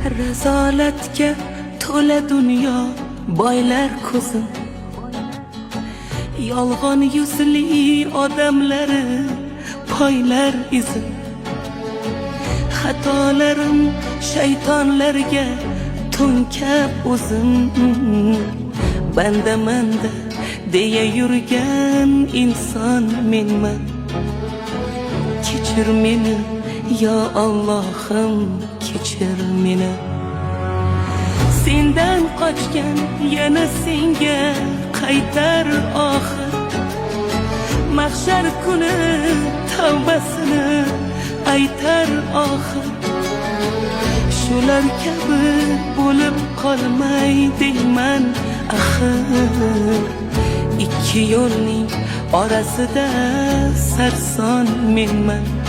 Rizolatga to'la dunyo boylar ko'zim, yolg'on yuzli odamlari poylar izim. Xatolarim shaytonlarga to'nkab o'zim, banda manda deya yurgan inson menman. Kechir meni yo Allohim, kechir meni. Sendan qochgan yana senga qaytar oxir. Mahshar kuni tavbasini aytar oxir. Shular kabi bo'lib qolmay deyman axir. Ikki yo'lning orasida sarson menman.